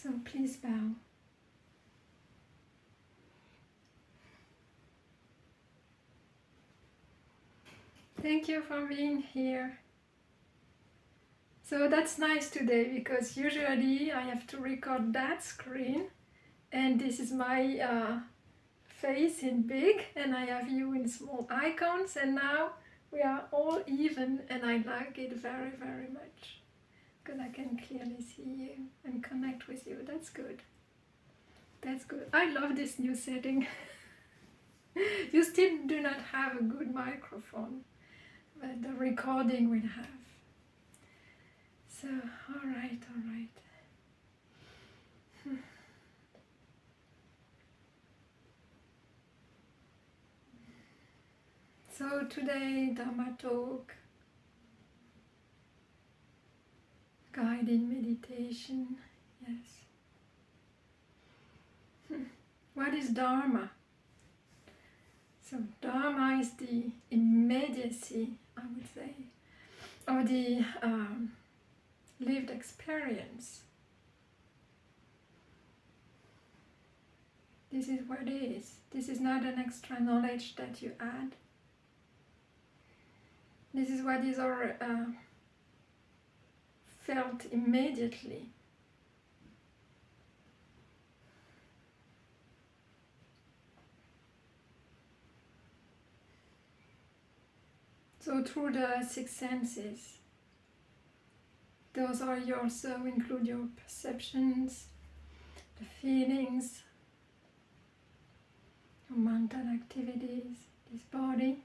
So please bow. Thank you for being here. So that's nice today because usually I have to record that screen and this is my face in big and I have you in small icons, and now we are all even and I like it very, very much because I can clearly see you and connect with you. That's good. That's good. I love this new setting. You still do not have a good microphone, but the recording will have. So, all right. So today, Dhamma talk, guided meditation, yes. What is Dharma? So Dharma is the immediacy, I would say, or the lived experience. This is what it is. This is not an extra knowledge that you add. This is what is already felt immediately. So through the six senses, those are also include your perceptions, the feelings, your mental activities, this body.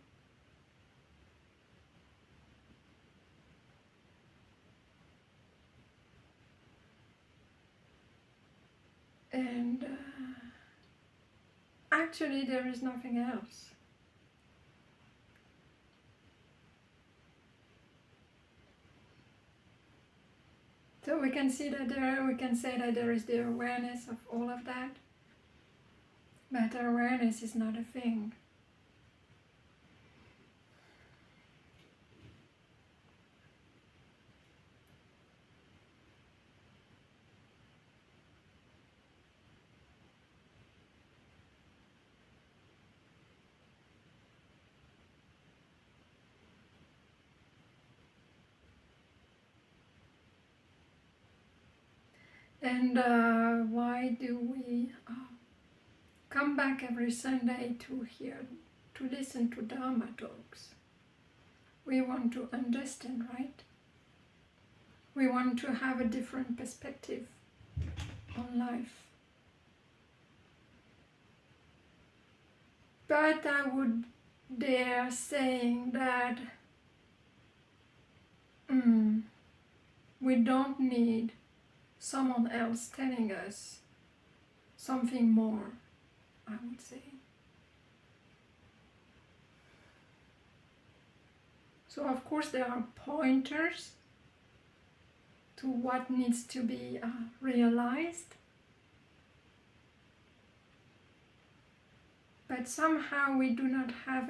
And actually there is nothing else. So we can see that we can say that there is the awareness of all of that, but awareness is not a thing. And why do we come back every Sunday to listen to Dharma talks? We want to understand, right? We want to have a different perspective on life. But I would dare saying that we don't need someone else telling us something more, I would say. So of course there are pointers to what needs to be realized, but somehow we do not have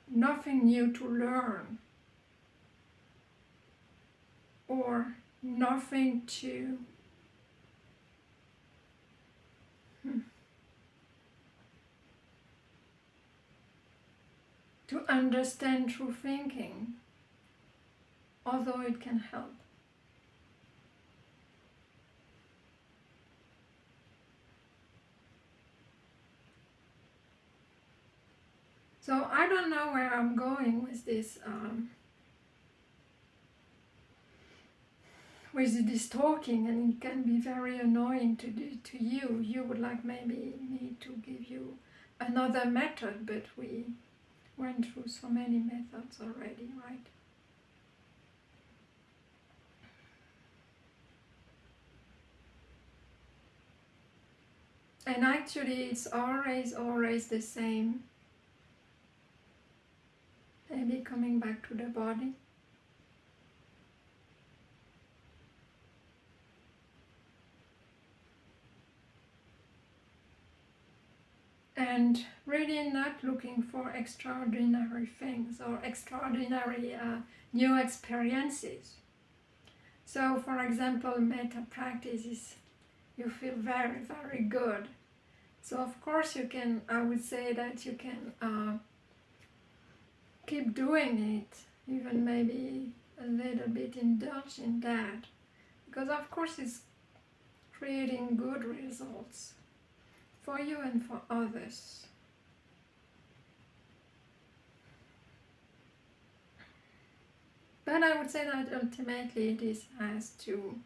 nothing new to learn, or nothing to understand through thinking, although it can help. So I don't know where I'm going with this talking, and it can be very annoying to you. You would like maybe me to give you another method, but we went through so many methods already, right? And actually it's always the same. Maybe coming back to the body. And really not looking for extraordinary things or extraordinary new experiences. So, for example, metta practice is you feel very, very good. So, of course, you can, I would say that you can keep doing it, even maybe a little bit indulge in that, because, of course, it's creating good results for you and for others. But I would say that ultimately this has to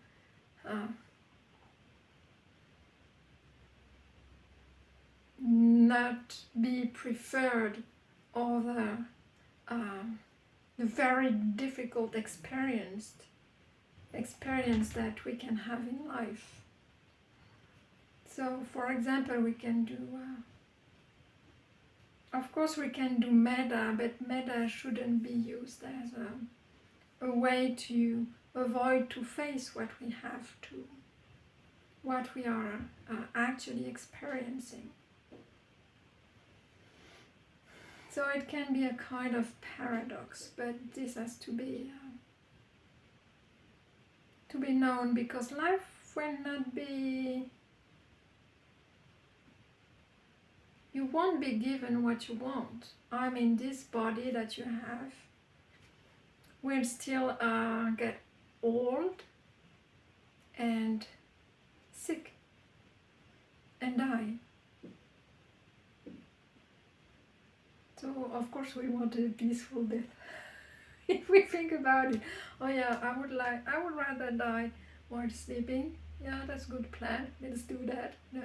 not be preferred over the very difficult experience that we can have in life. So, for example, we can do, of course, we can do metta, but metta shouldn't be used as a way to avoid to face what we have to, what we are actually experiencing. So it can be a kind of paradox, but this has to be known, because life will not be, you won't be given what you want. I mean, this body that you have will still get old and sick and die. So of course we want a peaceful death. If we think about it, oh yeah, I would rather die while sleeping. Yeah, that's a good plan. Let's do that. No.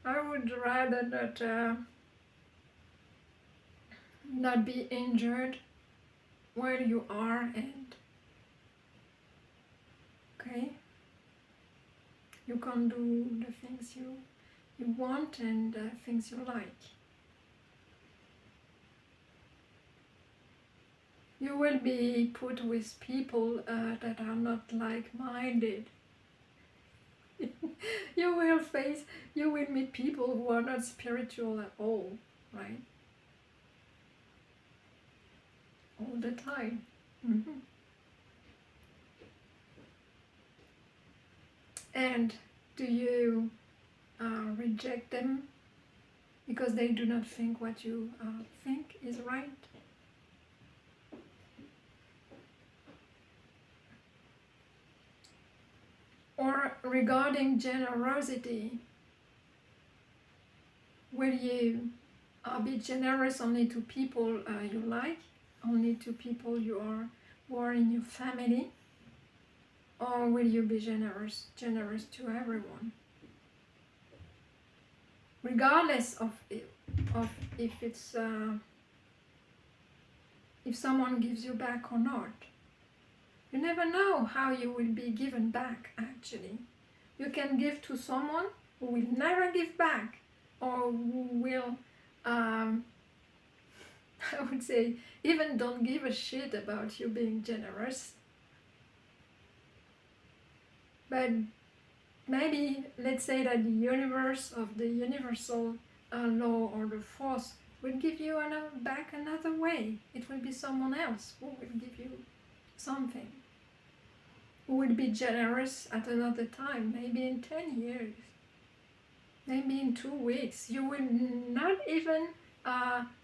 I would rather not be injured where you are, and okay, you can do the things you want and things you like. You will be put with people that are not like-minded. You will meet people who are not spiritual at all, right? All the time. Mm-hmm. And do you reject them because they do not think what you think is right? Or regarding generosity, will you be generous only to people you like, only to people who are in your family, or will you be generous to everyone, regardless of if it's if someone gives you back or not? You never know how you will be given back. Actually, you can give to someone who will never give back, or who will I would say even don't give a shit about you being generous. But maybe let's say that the universe of the universal law or the force will give you back another way. It will be someone else who will give you something, who will be generous at another time, maybe in 10 years, maybe in 2 weeks. You will not even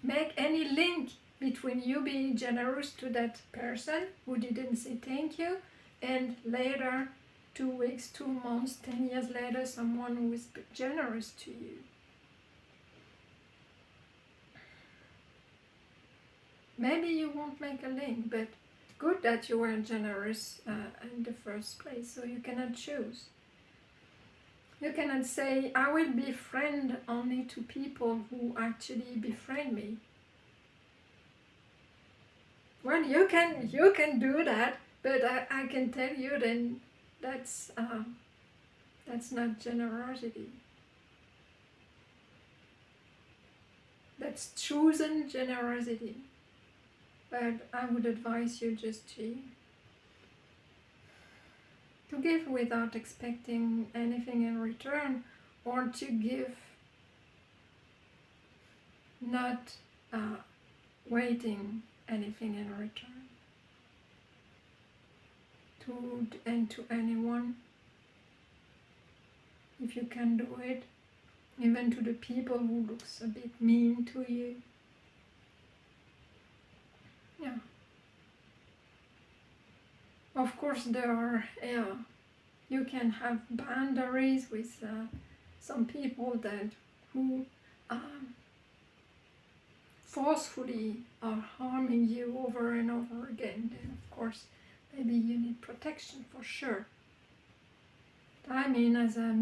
make any link between you being generous to that person who didn't say thank you, and later, 2 weeks, 2 months, 10 years later, someone who is generous to you. Maybe you won't make a link, but good that you were generous in the first place, so you cannot choose. You cannot say, I will befriend only to people who actually befriend me. Well, you can do that, but I can tell you then that's not generosity. That's chosen generosity. But I would advise you just to give without expecting anything in return, or to give not waiting anything in return. to anyone, if you can do it, even to the people who looks a bit mean to you. Yeah. Of course, there are, you can have boundaries with some people that who forcefully are harming you over and over again. Then, of course, maybe you need protection for sure. I mean, as a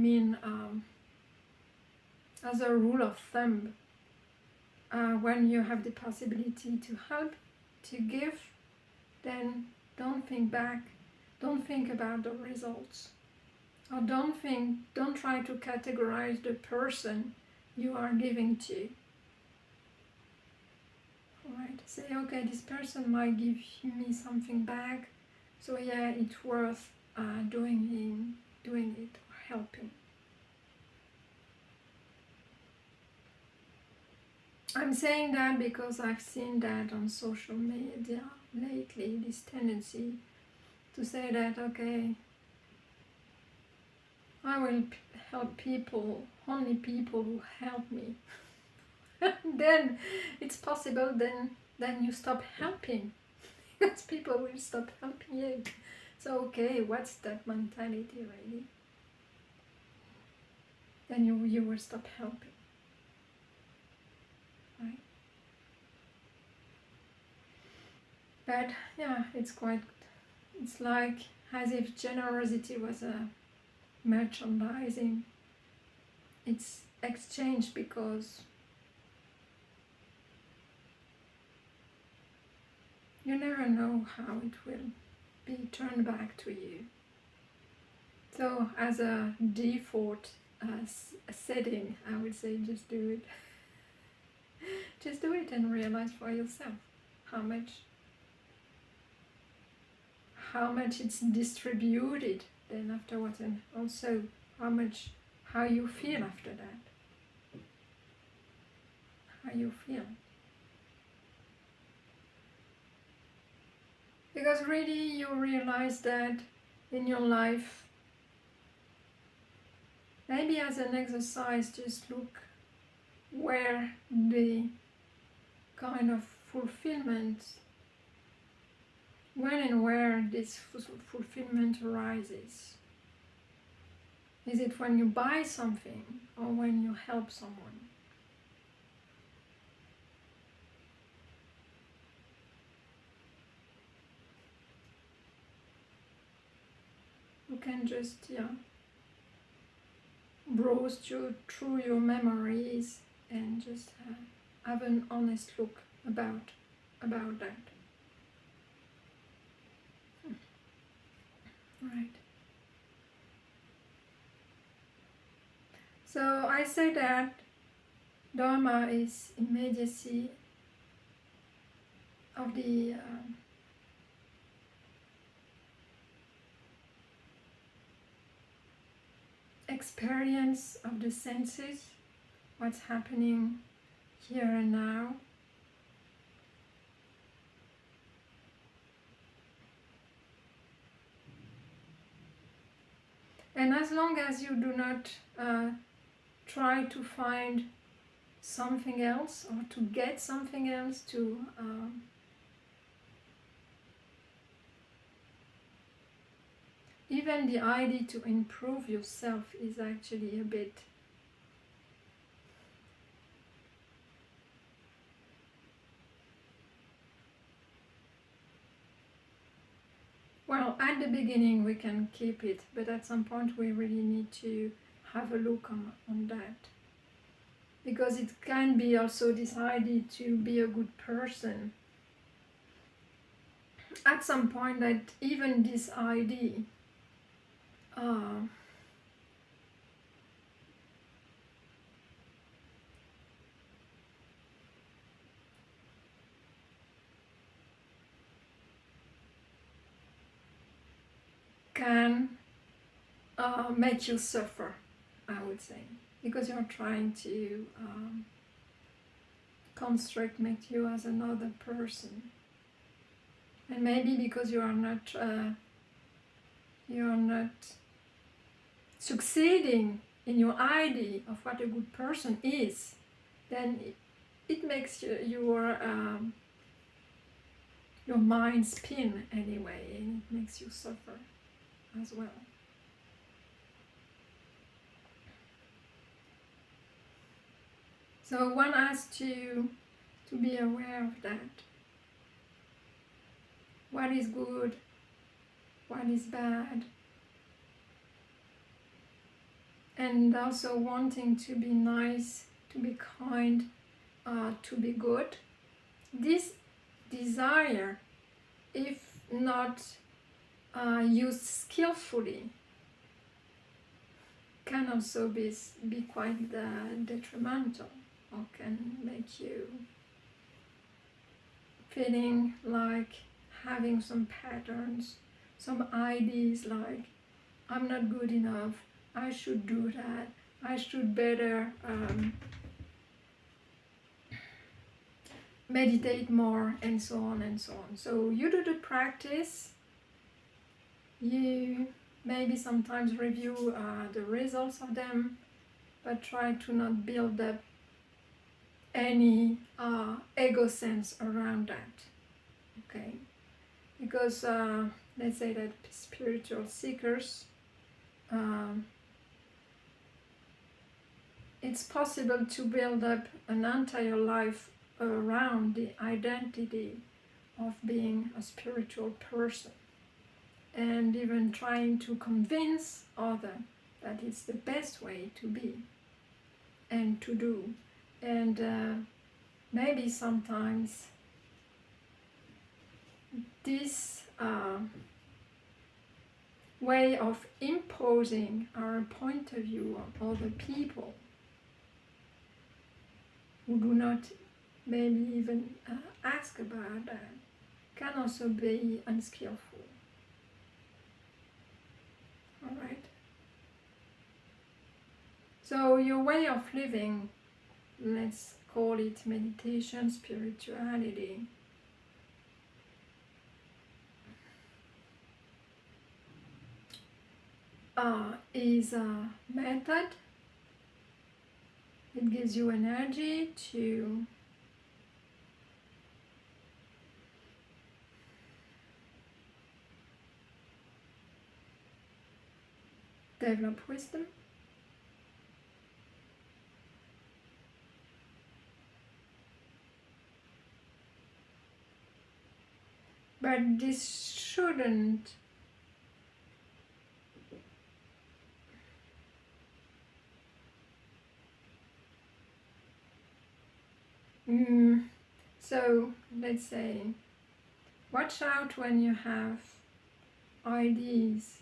rule of thumb, when you have the possibility to help, to give, then don't think back, don't think about the results, or don't try to categorize the person you are giving to. Alright, say, okay, this person might give me something back, so yeah, it's worth doing it or helping. I'm saying that because I've seen that on social media lately, this tendency to say that, okay, I will help people, only people who help me. Then it's possible then you stop helping, because people will stop helping you. So, okay, what's that mentality really? Then you will stop helping. Right? But yeah, it's like as if generosity was a merchandising. It's exchanged because you never know how it will be turned back to you. So as a default setting, I would say just do it. Just do it and realize for yourself how much it's distributed then afterwards, and also how you feel after that. How you feel. Because really you realize that in your life, maybe as an exercise, just look where the kind of fulfillment, when and where this fulfillment arises. Is it when you buy something or when you help someone? You can just browse through your memories and just have an honest look about that. Right. So I say that Dharma is immediacy of the experience of the senses, what's happening here and now. And as long as you do not try to find something else or to get something else to even the idea to improve yourself is actually a bit well, at the beginning we can keep it, but at some point we really need to have a look on that. Because it can be also this idea to be a good person. At some point that even this idea can make you suffer, I would say, because you're trying to make you as another person, and maybe because you are not you're not succeeding in your idea of what a good person is, then it makes your mind spin anyway, and it makes you suffer as well. So one has to be aware of that. What is good? What is bad? And also wanting to be nice, to be kind, to be good. This desire, if not used skillfully, can also be quite detrimental, or can make you feeling like having some patterns, some ideas like, I'm not good enough, I should do that, I should better meditate more, and so on and so on. So you do the practice, you maybe sometimes review the results of them, but try to not build up any ego sense around that, okay? Because let's say that spiritual seekers, it's possible to build up an entire life around the identity of being a spiritual person, and even trying to convince others that it's the best way to be and to do. And maybe sometimes this way of imposing our point of view on other people who do not maybe even ask about that can also be unskillful. All right. So your way of living, let's call it meditation, spirituality, is a method. It gives you energy to develop wisdom, but this shouldn't so let's say, watch out when you have ideas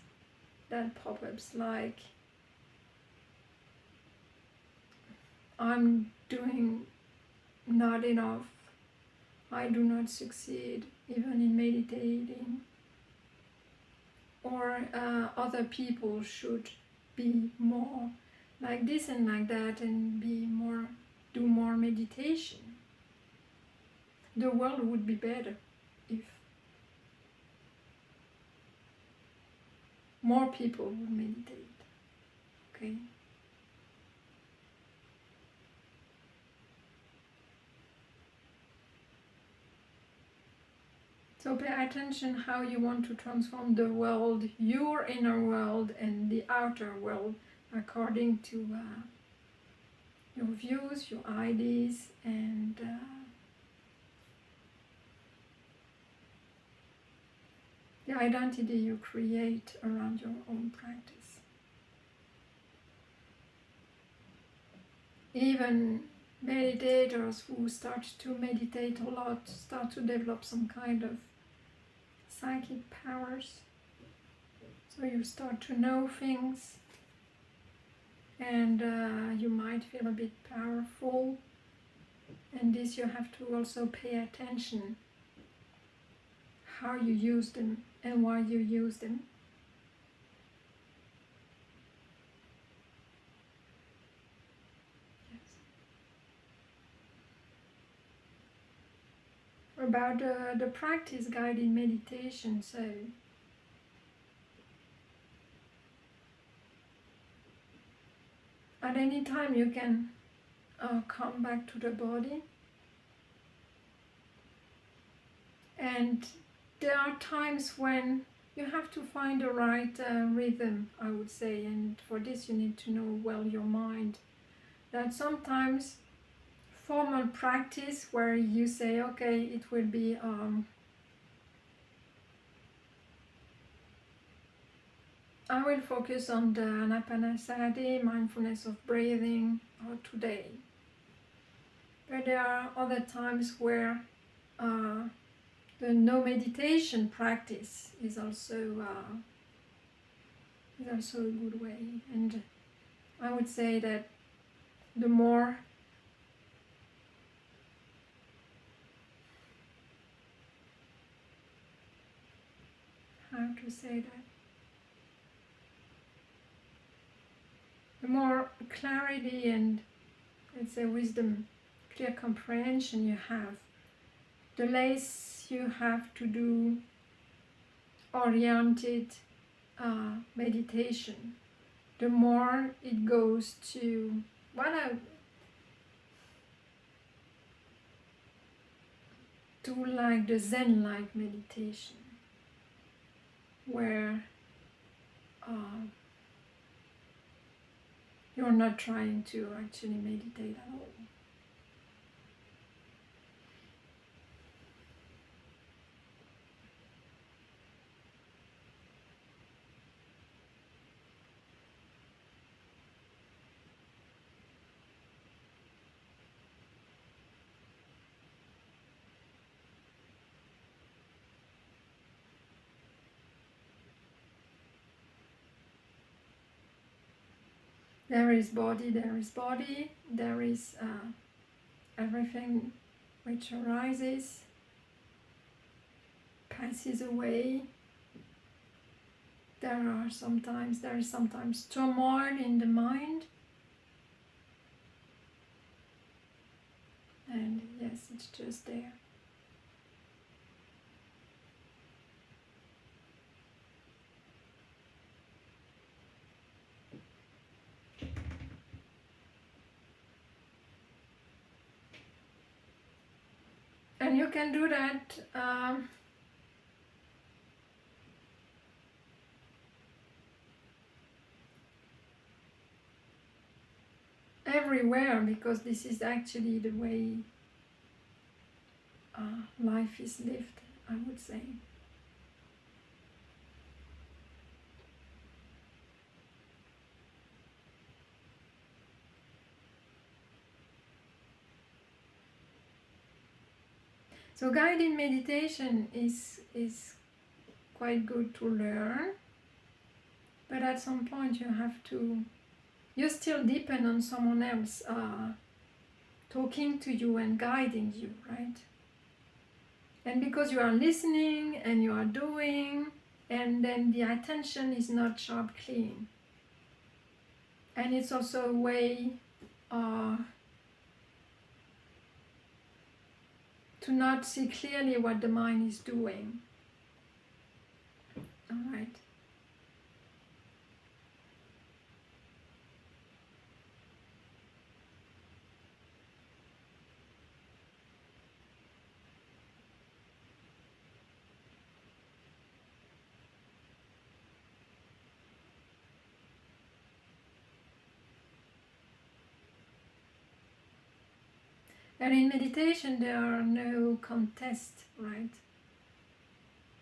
that pop up like, I'm doing not enough, I do not succeed even in meditating, or other people should be more like this and like that and do more meditation. The world would be better if more people would meditate, okay? So pay attention how you want to transform the world, your inner world and the outer world, according to your views, your ideas, and the identity you create around your own practice. Even meditators who start to meditate a lot start to develop some kind of psychic powers. So you start to know things, and you might feel a bit powerful, and this you have to also pay attention how you use them and why you use them. Yes. About the practice guided meditation, so At any time you can come back to the body, and there are times when you have to find the right rhythm, I would say, and for this you need to know well your mind. That sometimes formal practice where you say, okay, it will be I will focus on the anapanasati, mindfulness of breathing, today. But there are other times where the no meditation practice is also a good way. And I would say that the more how to say that, the more clarity and, let's say, wisdom, clear comprehension you have, the less you have to do oriented meditation, the more it goes to like the Zen-like meditation, where you're not trying to actually meditate at all. There is body, there is everything which arises, passes away. There is sometimes turmoil in the mind, and yes, it's just there. And you can do that everywhere, because this is actually the way life is lived, I would say. So guided meditation is quite good to learn, but at some point you still depend on someone else talking to you and guiding you, right? And because you are listening and you are doing, and then the attention is not sharp, clean. And it's also a way to not see clearly what the mind is doing. All right. And in meditation there are no contests, right?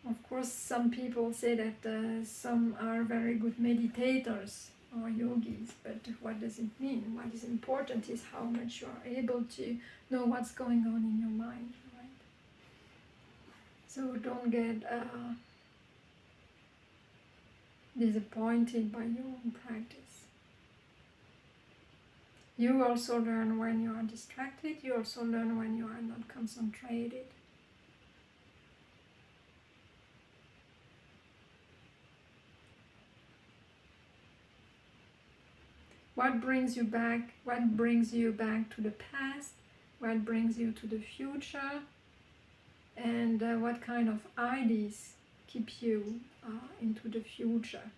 Of course, some people say that some are very good meditators or yogis, but what does it mean? What is important is how much you are able to know what's going on in your mind, right? So don't get disappointed by your own practice. You also learn when you are distracted, you also learn when you are not concentrated. What brings you back to the past? What brings you to the future? And what kind of ideas keep you into the future?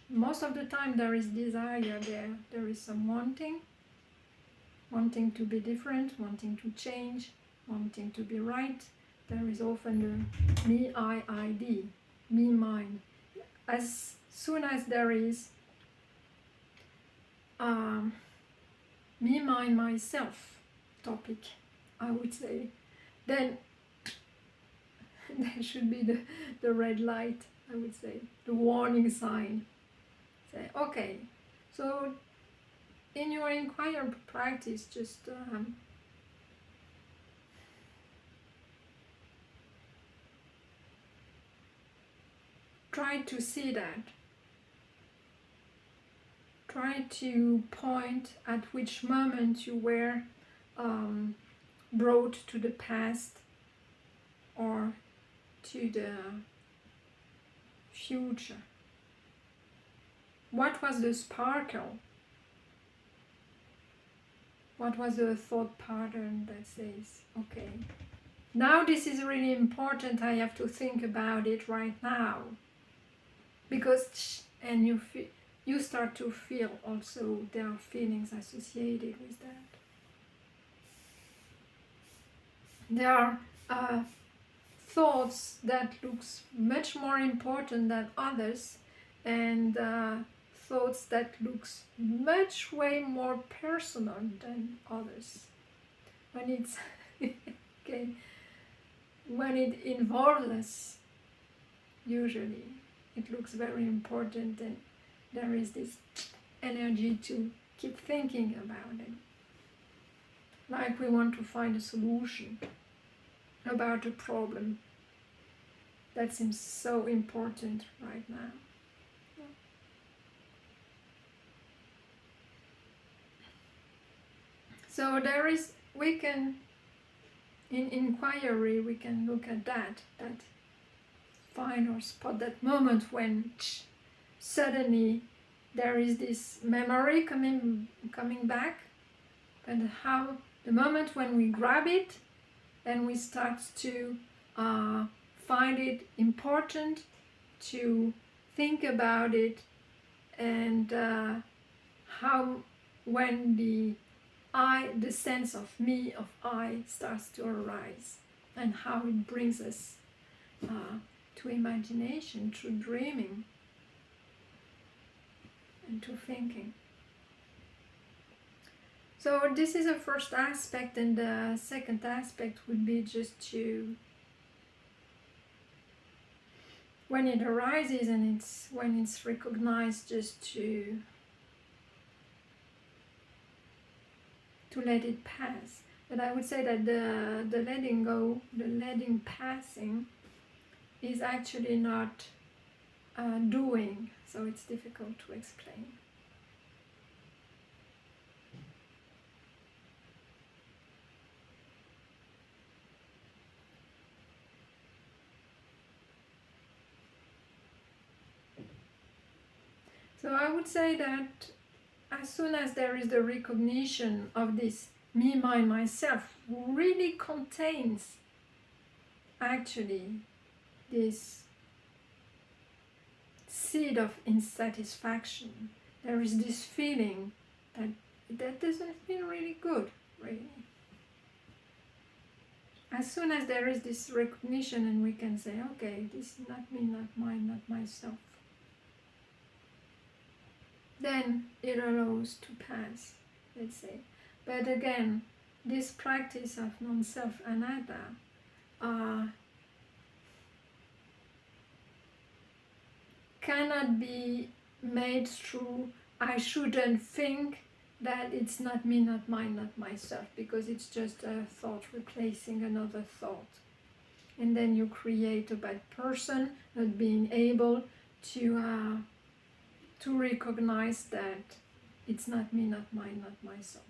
most of the time there is desire there. There is some wanting to be different, wanting to change, wanting to be right. There is often the me, I, D, me, mine. As soon as there is me, mine, myself topic, I would say, then there should be the red light, I would say, the warning sign. Say, okay, so in your inquiry practice, just try to see that. Try to point at which moment you were brought to the past or to the future. What was the sparkle? What was the thought pattern that says, okay, now this is really important, I have to think about it right now. Because, and you start to feel also there are feelings associated with that. There are thoughts that looks much more important than others, and thoughts that looks much way more personal than others. When it's okay, when it involves us, usually it looks very important, and there is this energy to keep thinking about it. Like we want to find a solution about a problem that seems so important right now. So there is, we can, in inquiry, we can look at that find or spot that moment when suddenly there is this memory coming back, and how the moment when we grab it, then we start to find it important to think about it, and how when the sense of me, of I, starts to arise, and how it brings us to imagination, to dreaming, and to thinking. So this is the first aspect, and the second aspect would be just to, when it arises and when it's recognized, just to let it pass. But I would say that the letting go, the letting passing, is actually not doing, so it's difficult to explain. So I would say that as soon as there is the recognition of this me, mine, myself, really contains actually this seed of insatisfaction, there is this feeling that doesn't feel really good, really. As soon as there is this recognition, and we can say, okay, this is not me, not mine, not myself, then it allows to pass, let's say. But again, this practice of non-self anatta cannot be made through I shouldn't think that it's not me, not mine, not myself, because it's just a thought replacing another thought. And then you create a bad person, not being able to recognize that it's not me, not mine, not myself.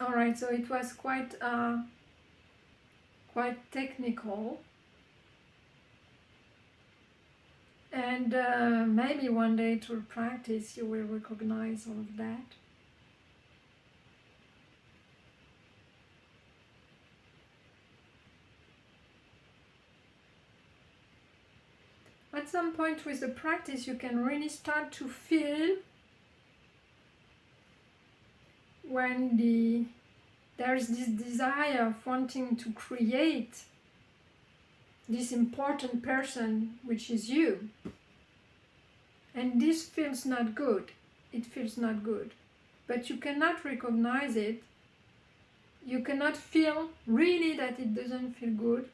All right, so it was quite technical, and And maybe one day through practice you will recognize all of that. At some point with the practice you can really start to feel when there's this desire of wanting to create this important person, which is you. And this feels not good. It feels not good. But you cannot recognize it. You cannot feel really that it doesn't feel good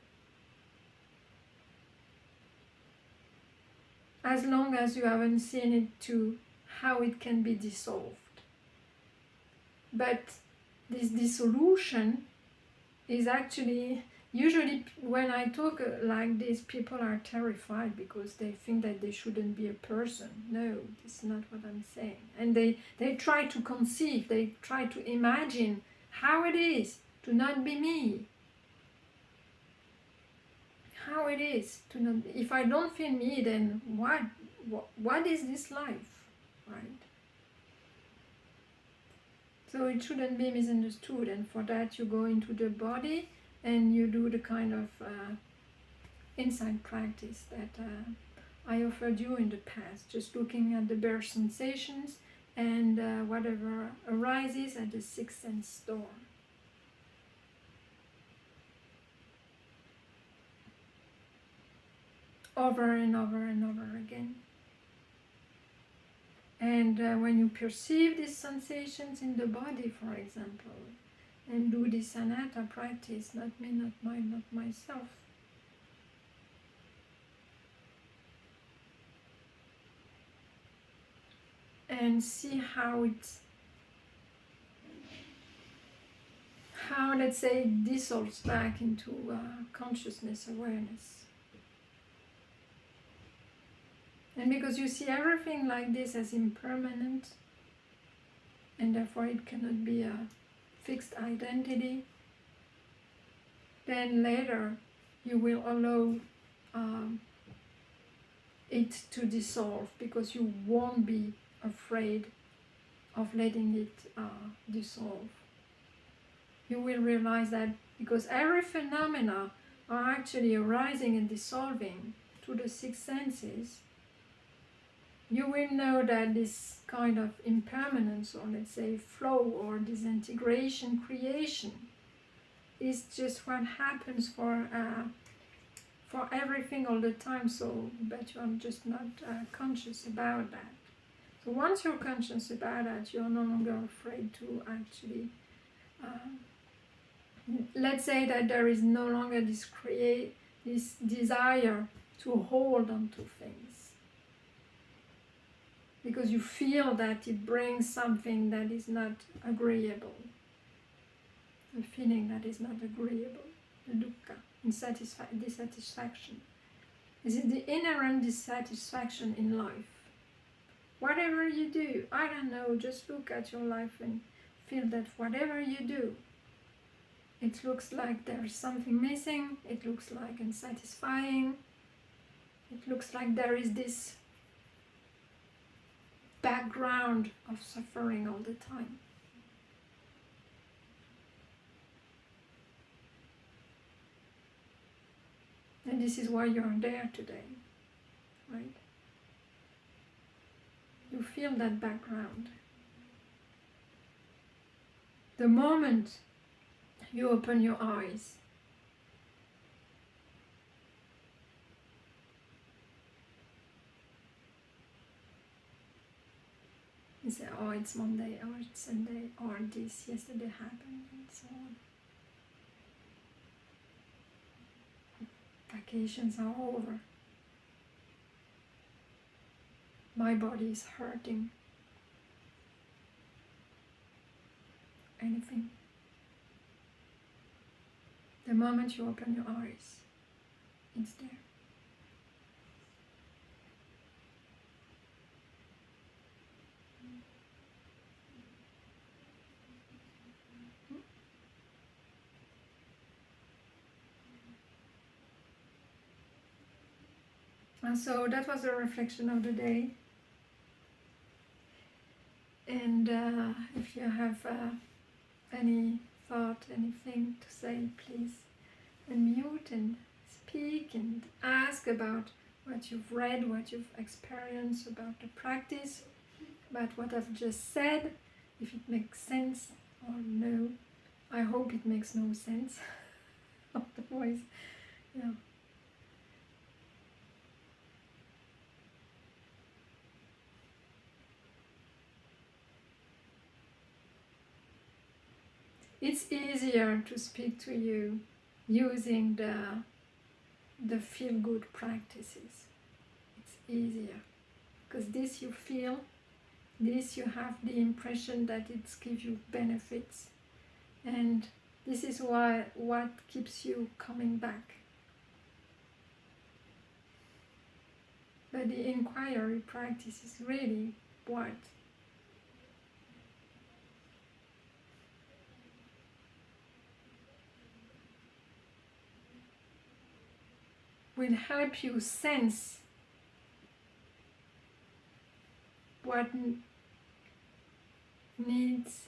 as long as you haven't seen it to how it can be dissolved. But this dissolution is actually, usually when I talk like this, people are terrified because they think that they shouldn't be a person. No, that's not what I'm saying. And they try to conceive, they try to imagine how it is to not be me. How it is to not be. If I don't feel me, then what is this life, right? So it shouldn't be misunderstood, and for that you go into the body and you do the kind of insight practice that I offered you in the past, just looking at the bare sensations and whatever arises at the sixth sense door. Over and over and over again. And when you perceive these sensations in the body, for example, and do this anatta practice, not me, not mine, not myself, and see how let's say, dissolves back into consciousness awareness. And because you see everything like this as impermanent, and therefore it cannot be a fixed identity, then later you will allow it to dissolve, because you won't be afraid of letting it dissolve. You will realize that because every phenomena are actually arising and dissolving through the six senses, you will know that this kind of impermanence, or let's say flow, or disintegration, creation, is just what happens for everything all the time. So, but you're just not conscious about that. So once you're conscious about that, you're no longer afraid to actually, let's say that there is no longer this desire to hold on to things, because you feel that it brings something that is not agreeable, a feeling that is not agreeable, the dukkha, dissatisfaction. This is the inherent dissatisfaction in life. Whatever you do, I don't know, just look at your life and feel that whatever you do, it looks like there's something missing, it looks like unsatisfying, it looks like there is this background of suffering all the time. And this is why you're there today, right? You feel that background. The moment you open your eyes, you say, oh, it's Monday, or it's Sunday, or this yesterday happened, and so on. Vacations are over. My body is hurting. Anything. The moment you open your eyes, it's there. And so that was the reflection of the day. And if you have any thought, anything to say, please unmute and speak and ask about what you've read, what you've experienced about the practice, about what I've just said, if it makes sense or no. I hope it makes no sense. Otherwise, yeah. It's easier to speak to you using the feel-good practices. It's easier because this you feel, this you have the impression that it gives you benefits, and this is what keeps you coming back. But the inquiry practice is really what will help you sense what needs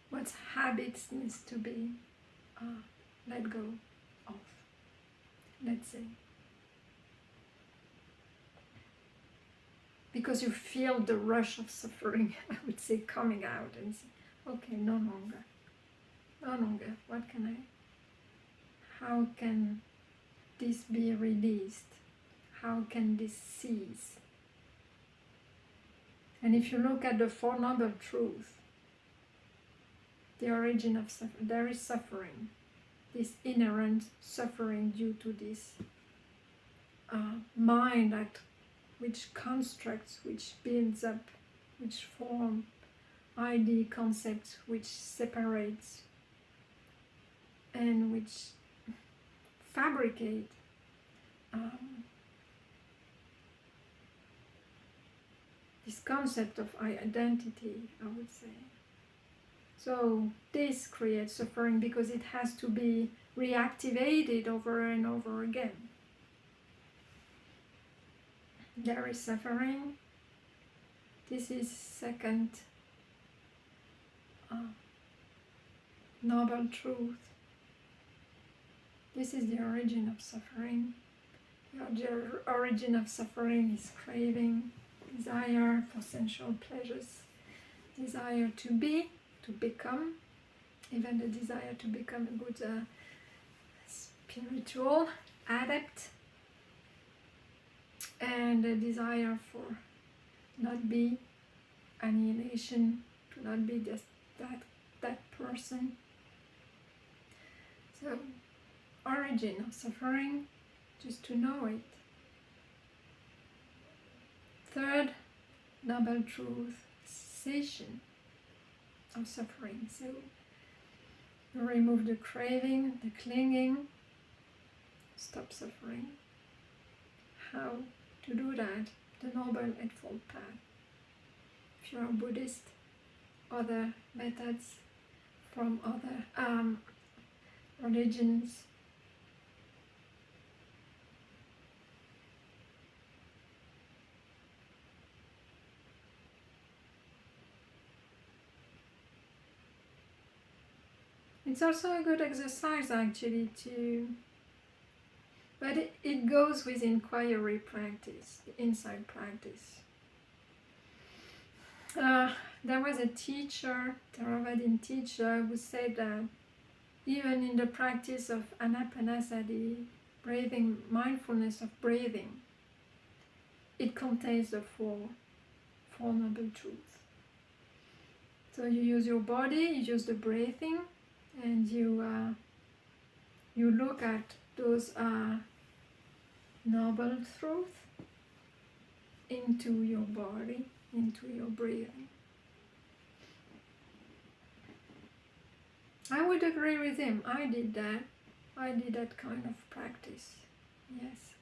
what habits needs to be let go of, let's say. Because you feel the rush of suffering, I would say, coming out and say, okay, no longer, what can how can this be released? How can this cease? And if you look at the Four Noble Truths, the origin of suffering, there is suffering, this inherent suffering due to this mind that which constructs, which builds up, which form ID concepts, which separates and which fabricate this concept of identity, I would say. So this creates suffering because it has to be reactivated over and over again. There is suffering. This is second noble truth. This is the origin of suffering. The origin of suffering is craving, desire for sensual pleasures, desire to be, to become, even the desire to become a good spiritual adept, and a desire for not be, alienation, to not be just that person. So, origin of suffering, just to know it. Third noble truth, cessation of suffering. So you remove the craving, the clinging, stop suffering. How to do that? The Noble Eightfold Path. If you are Buddhist, other methods from other religions. It's also a good exercise actually but it goes with inquiry practice, the insight practice. There was a teacher, Theravadin teacher, who said that even in the practice of anapanasati, breathing, mindfulness of breathing, it contains the four noble truths. So you use your body, you use the breathing, and you look at those noble truths into your body, into your breathing. I would agree with him. I did that. I did that kind of practice. Yes.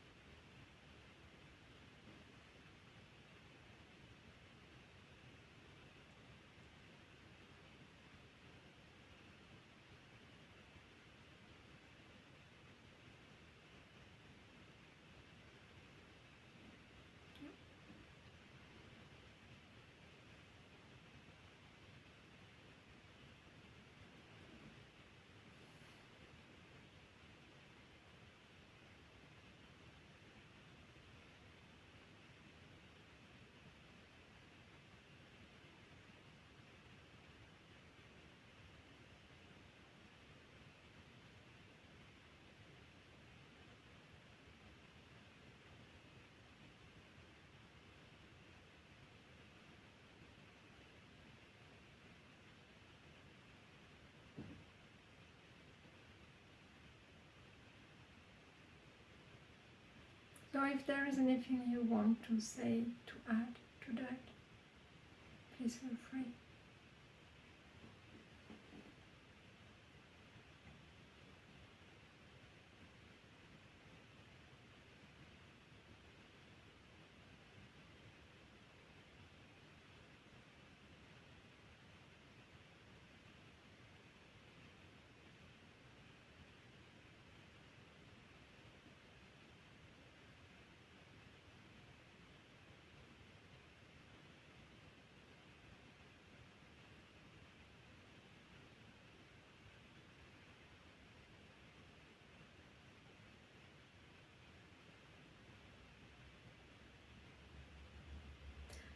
So if there is anything you want to say, to add to that, please feel free.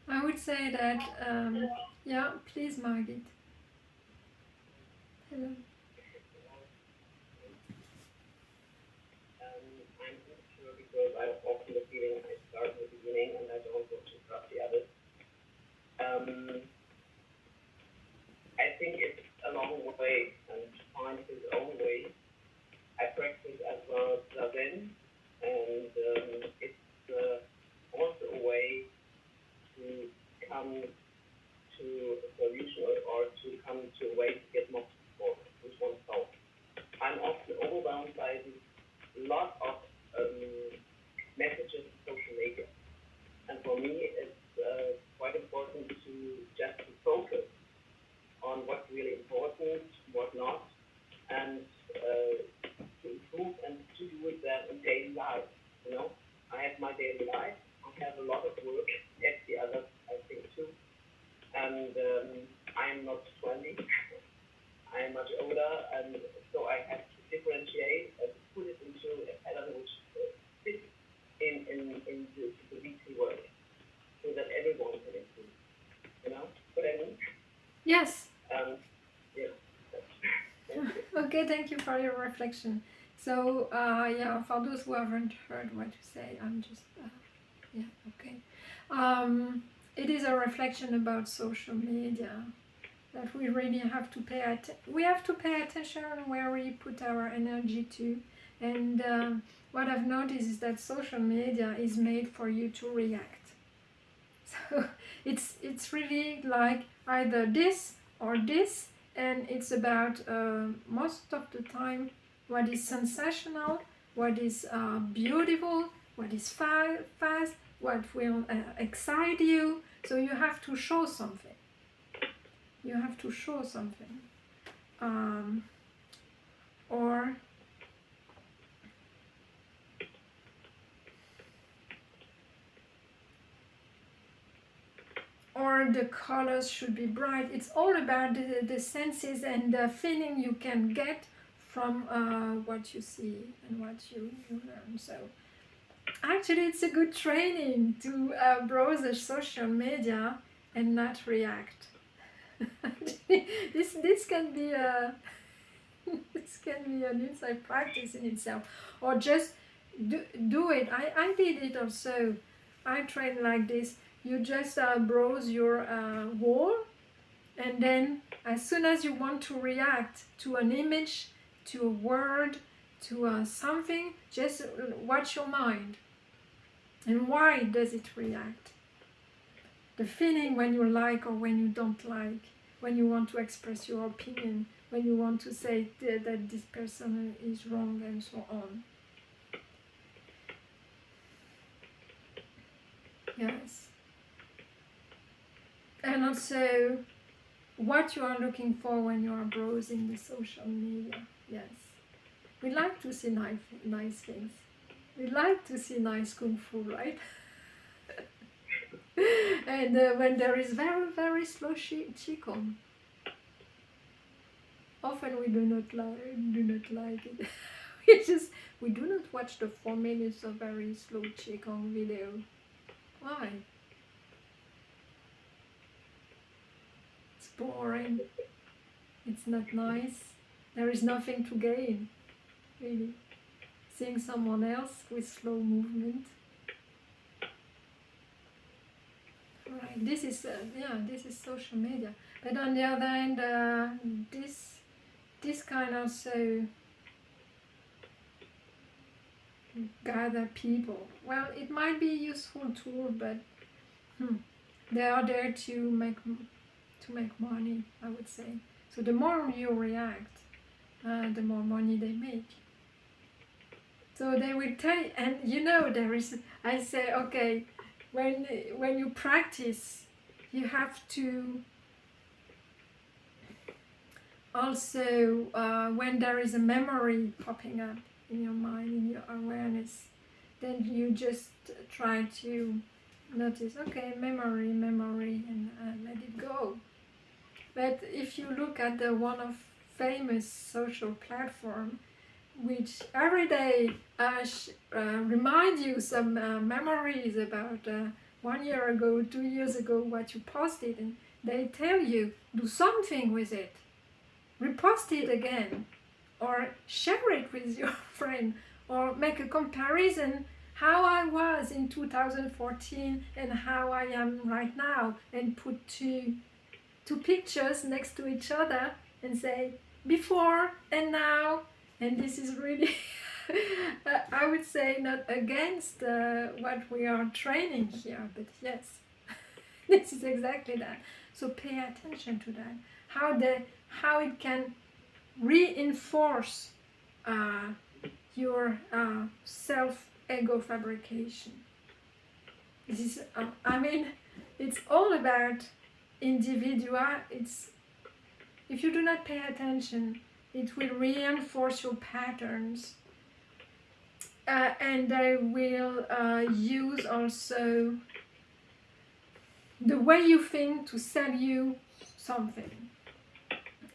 I would say that, yeah, please, Margit. Hello. I'm not sure because I have often the feeling I start at the beginning and I don't want to start the others. I think it's a long way and to find his own way. I practice as well Zazen, and it's also a way to come to a solution or to come to a way to get more support with oneself. I'm often overwhelmed by a lot of messages on social media. And for me, it's quite important to just focus on what's really important, what not, and to improve and to do it in daily life. You know, I have my daily life. I have a lot of work, as the others, I think, too. And I'm not 20. I'm much older, and so I have to differentiate and put it into a pattern which fits in the weekly work, so that everyone can improve. You know what I mean? Yes. Yeah. Okay, thank you for your reflection. So, yeah, for those who haven't heard what you say, I'm just, yeah, okay. It is a reflection about social media that we really have to we have to pay attention where we put our energy to. And what I've noticed is that social media is made for you to react. So it's really like either this or this, and it's about most of the time what is sensational, what is beautiful, what is fast, what will excite you. So you have to show something. You have to show something. Or the colors should be bright. It's all about the senses and the feeling you can get from what you see and what you learn. So actually it's a good training to browse the social media and not react. this can be a this can be an insight practice in itself, or just do it. I did it also. I train like this. You just browse your wall, and then as soon as you want to react to an image, to a word, to something, just watch your mind. And why does it react? The feeling when you like or when you don't like, when you want to express your opinion, when you want to say that this person is wrong, and so on. Yes. And also what you are looking for when you are browsing the social media. Yes. We like to see nice things. We like to see nice kung fu, right? And when there is very, very slow qigong, often we do not like it. we do not watch the 4 minutes of very slow qigong video. Why? It's boring. It's not nice. There is nothing to gain, really. Seeing someone else with slow movement. Right. This is this is social media. But on the other hand, this kind of so gather people. Well, it might be a useful tool, but they are there to make money, I would say. So the more you react, the more money they make. So they will tell you, and there is. I say, okay, when you practice, you have to also when there is a memory popping up in your mind, in your awareness, then you just try to notice, okay, memory, and let it go. But if you look at the one of famous social platform, which every day remind you some memories about 1 year ago, 2 years ago, what you posted, and they tell you, do something with it, repost it again, or share it with your friend, or make a comparison how I was in 2014 and how I am right now, and put two pictures next to each other and say before and now. And this is really I would say not against what we are training here, but yes, this is exactly that. So pay attention to that, how it can reinforce your self-ego fabrication. This is it's all about individual. If you do not pay attention, it will reinforce your patterns, and they will use also the way you think to sell you something,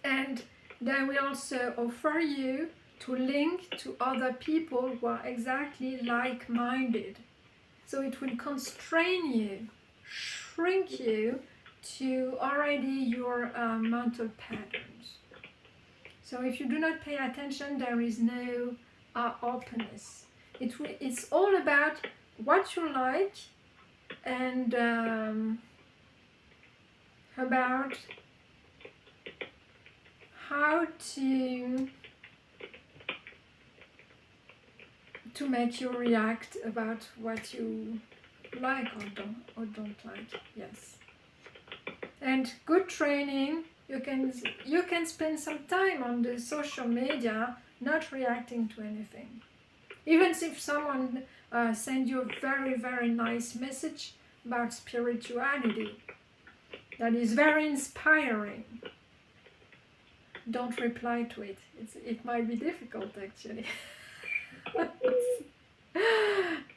and they will also offer you to link to other people who are exactly like-minded. So it will constrain you, shrink you to already your mental patterns. So if you do not pay attention, there is no openness. It's all about what you like, and about how to make you react about what you like or don't like. Yes. And good training, you can spend some time on the social media not reacting to anything. Even if someone sends you a very, very nice message about spirituality that is very inspiring, don't reply to it. It might be difficult, actually.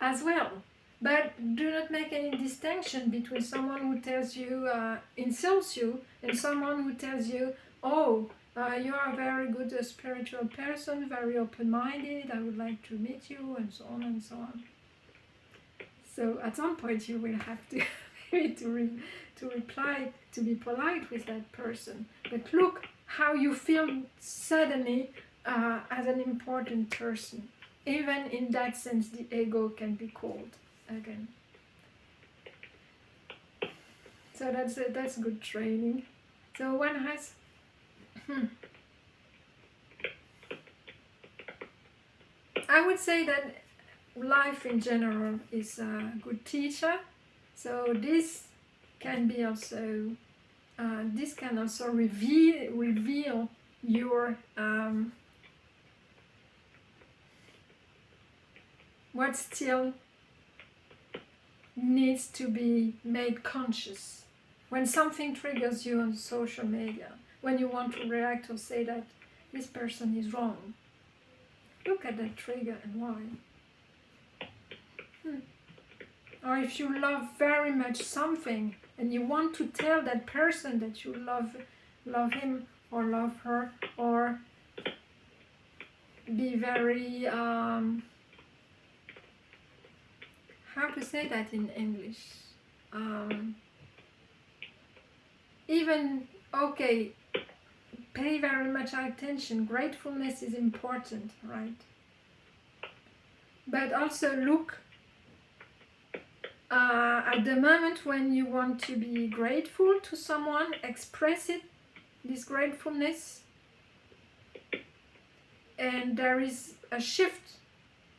As well. But do not make any distinction between someone who tells you, insults you, and someone who tells you, oh, you are a very good spiritual person, very open-minded, I would like to meet you, and so on and so on. So at some point you will have to to reply, to be polite with that person. But look how you feel suddenly as an important person. Even in that sense, the ego can be called again. So that's good training. So one has I would say that life in general is a good teacher. So this can be also reveal your what still needs to be made conscious. When something triggers you on social media, when you want to react or say that this person is wrong, look at that trigger and why. Or if you love very much something and you want to tell that person that you love him or love her, or be very how to say that in English? Even, okay, pay very much attention. Gratefulness is important, right? But also look at the moment when you want to be grateful to someone, express it, this gratefulness, and there is a shift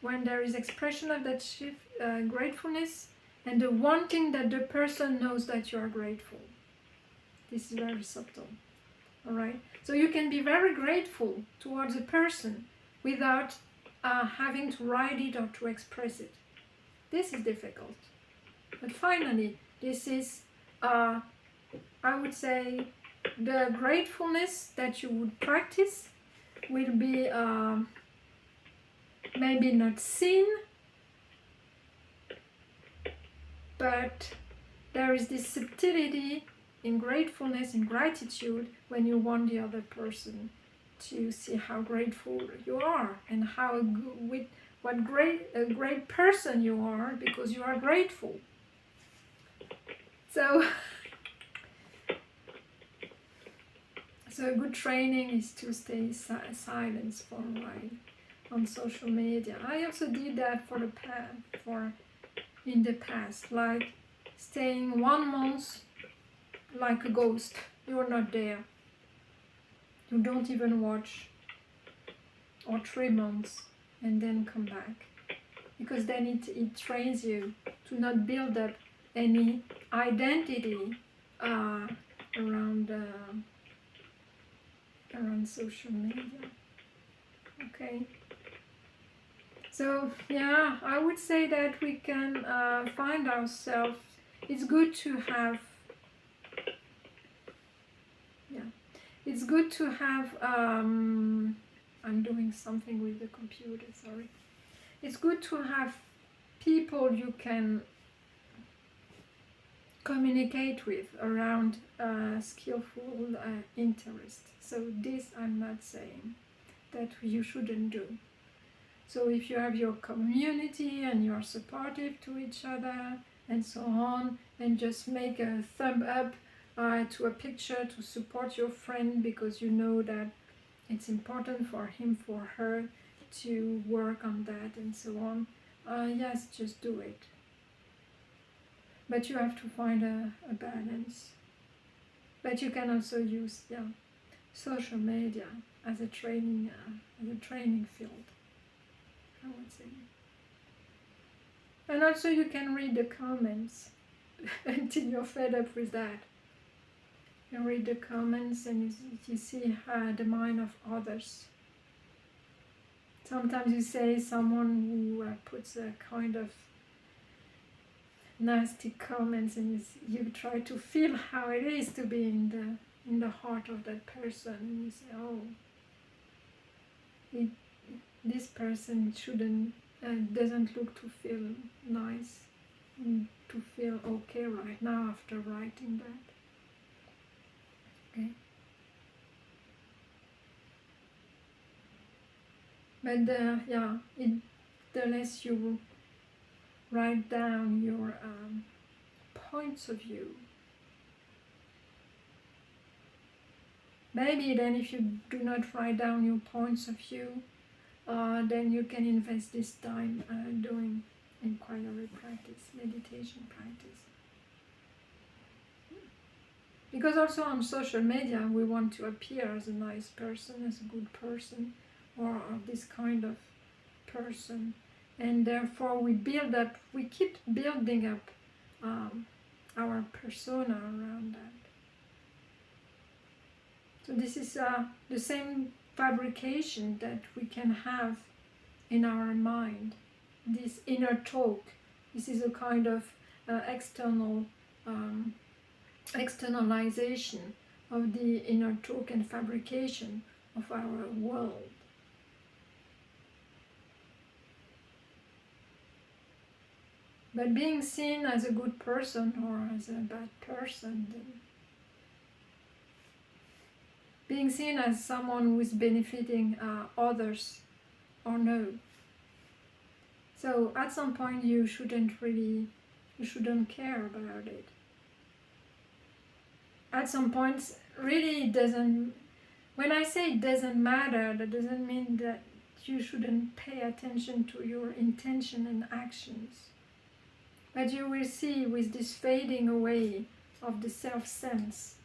when there is expression of that gratefulness and the wanting that the person knows that you are grateful. This is very subtle. All right, so you can be very grateful towards a person without having to write it or to express it. This is difficult, but finally this is I would say the gratefulness that you would practice will be maybe not seen, but there is this subtlety in gratefulness, in gratitude, when you want the other person to see how grateful you are and how what a great person you are because you are grateful. So a good training is to stay silent for a while on social media. I also did that in the past, like staying 1 month like a ghost. You're not there. You don't even watch, or 3 months, and then come back, because then it trains you to not build up any identity around social media. Okay. So yeah, I would say that we can find ourselves. It's good to have. Yeah, it's good to have. I'm doing something with the computer. Sorry. It's good to have people you can communicate with around skillful interest. So this I'm not saying that you shouldn't do. So if you have your community and you're supportive to each other and so on, and just make a thumb up to a picture to support your friend because you know that it's important for him, for her to work on that and so on, yes, just do it. But you have to find a balance. But you can also use social media as a training field, I would say. And also you can read the comments until you're fed up with that. You read the comments and you see the mind of others. Sometimes you say someone who puts a kind of nasty comments and you try to feel how it is to be in the heart of that person, and you say, oh, this person doesn't look to feel nice, to feel okay right now after writing that. Okay. But the less you write down your points of view, maybe then if you do not write down your points of view, then you can invest this time doing inquiry practice, meditation practice. Because also on social media we want to appear as a nice person, as a good person, or this kind of person, and therefore we keep building up our persona around that. So this is the same fabrication that we can have in our mind, this inner talk. This is a kind of externalization of the inner talk and fabrication of our world. But being seen as a good person or as a bad person, then being seen as someone who is benefiting others or no. So at some point you shouldn't care about it. At some point, really it doesn't, when I say it doesn't matter, that doesn't mean that you shouldn't pay attention to your intention and actions. But you will see with this fading away of the self-sense,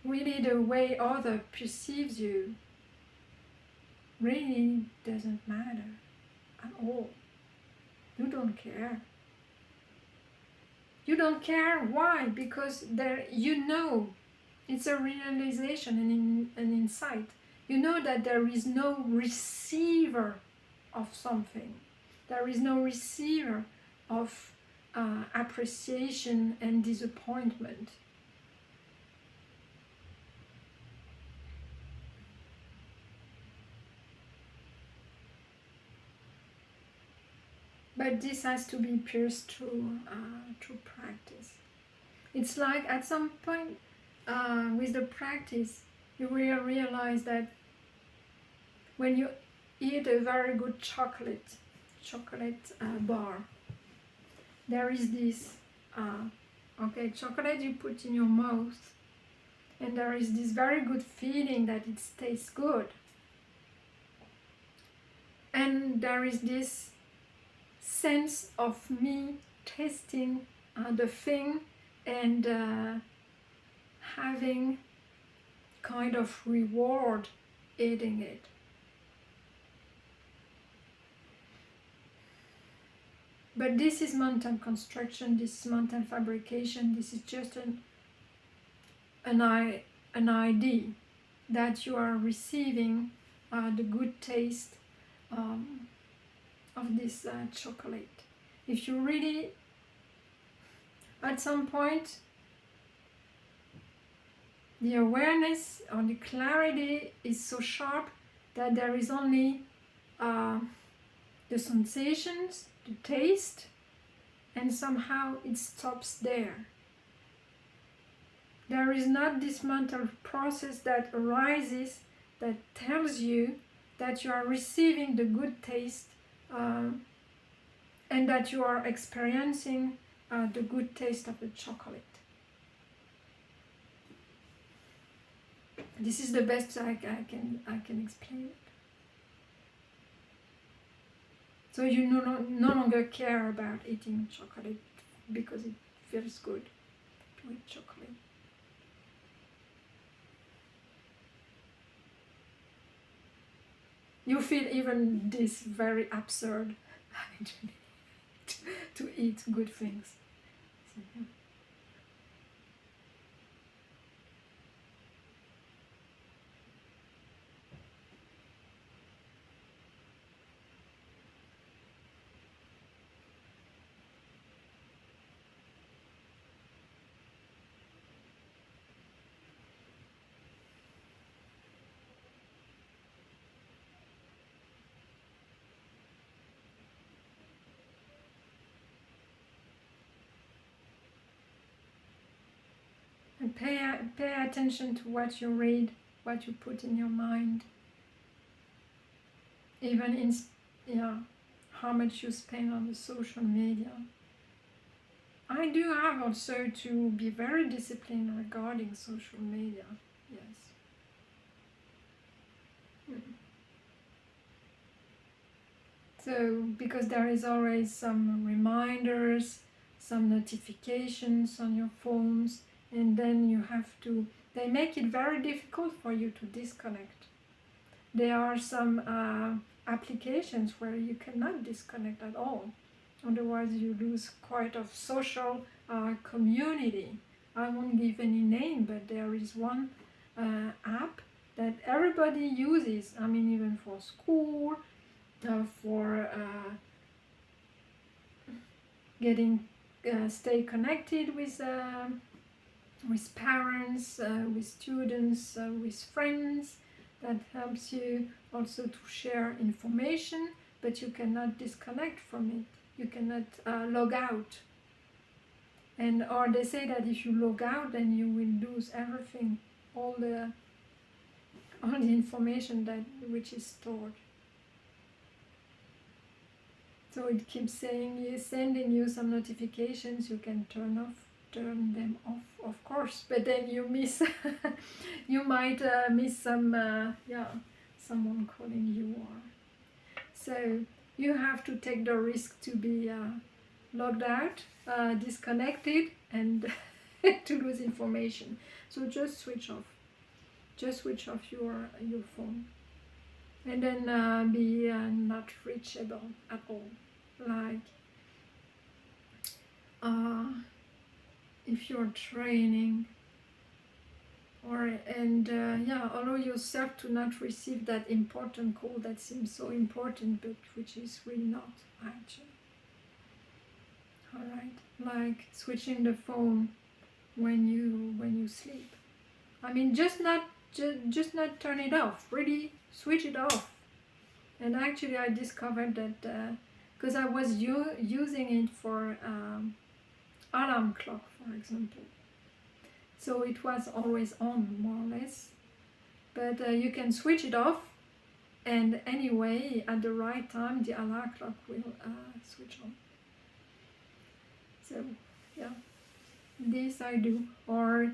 really the way other perceives you really doesn't matter. at all. You don't care. You don't care. Why? Because there, you know, it's a realization and an insight. You know that there is no receiver of something. There is no receiver of appreciation and disappointment. But this has to be pierced through practice. It's like at some point with the practice, you will realize that when you eat a very good chocolate bar, there is this chocolate you put in your mouth, and there is this very good feeling that it tastes good, and there is this sense of me tasting the thing and having kind of reward eating it. But this is mental construction, this is mental fabrication, this is just an idea that you are receiving the good taste of this chocolate. If you really, at some point, the awareness or the clarity is so sharp that there is only the sensations, the taste, and somehow it stops there. There is not this mental process that arises that tells you that you are receiving the good taste and that you are experiencing the good taste of the chocolate. This is the best I can explain it. So you no longer care about eating chocolate because it feels good to eat chocolate. You feel even this very absurd to eat good things. So, yeah. And pay attention to what you read, what you put in your mind, even in how much you spend on the social media. I do have also to be very disciplined regarding social media. Yes. So because there is always some reminders, some notifications on your phones, and then you have to, they make it very difficult for you to disconnect. There are some applications where you cannot disconnect at all. Otherwise you lose quite a social community. I won't give any name, but there is one app that everybody uses. I mean, even for school, for stay connected with parents, with students, with friends. That helps you also to share information, but you cannot disconnect from it. You cannot log out. Or they say that if you log out, then you will lose everything, all the information which is stored. So it keeps sending you some notifications. You can turn them off, of course, but then you miss you might miss some someone calling you, or so you have to take the risk to be logged out, disconnected, and to lose information. So just switch off your phone. and then be not reachable at all. Like if you're training, yeah, allow yourself to not receive that important call that seems so important, but which is really not actually. All right, like switching the phone when you sleep. I mean, just not turn it off. Really switch it off. And actually, I discovered that because I was using it for alarm clock, for example. So it was always on, more or less. But you can switch it off, and anyway, at the right time, the alarm clock will switch on. So, yeah, this I do. Or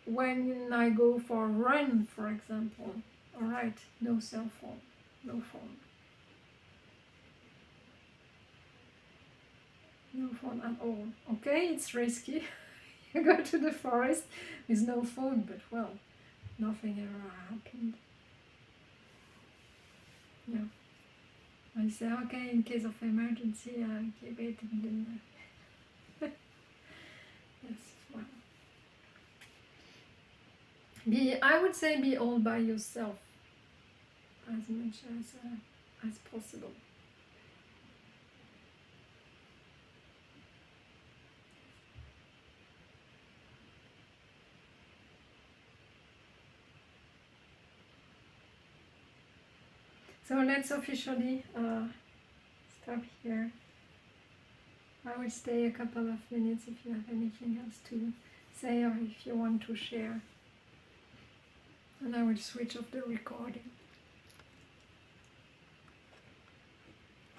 when I go for a run, for example, all right, no cell phone, no phone. No phone at all. Okay, it's risky. You go to the forest with no phone, but well, nothing ever happened. Yeah. I say, okay, in case of emergency, I keep it in the... Yes, well. I would say be all by yourself as much as possible. So let's officially stop here. I will stay a couple of minutes if you have anything else to say or if you want to share. And I will switch off the recording.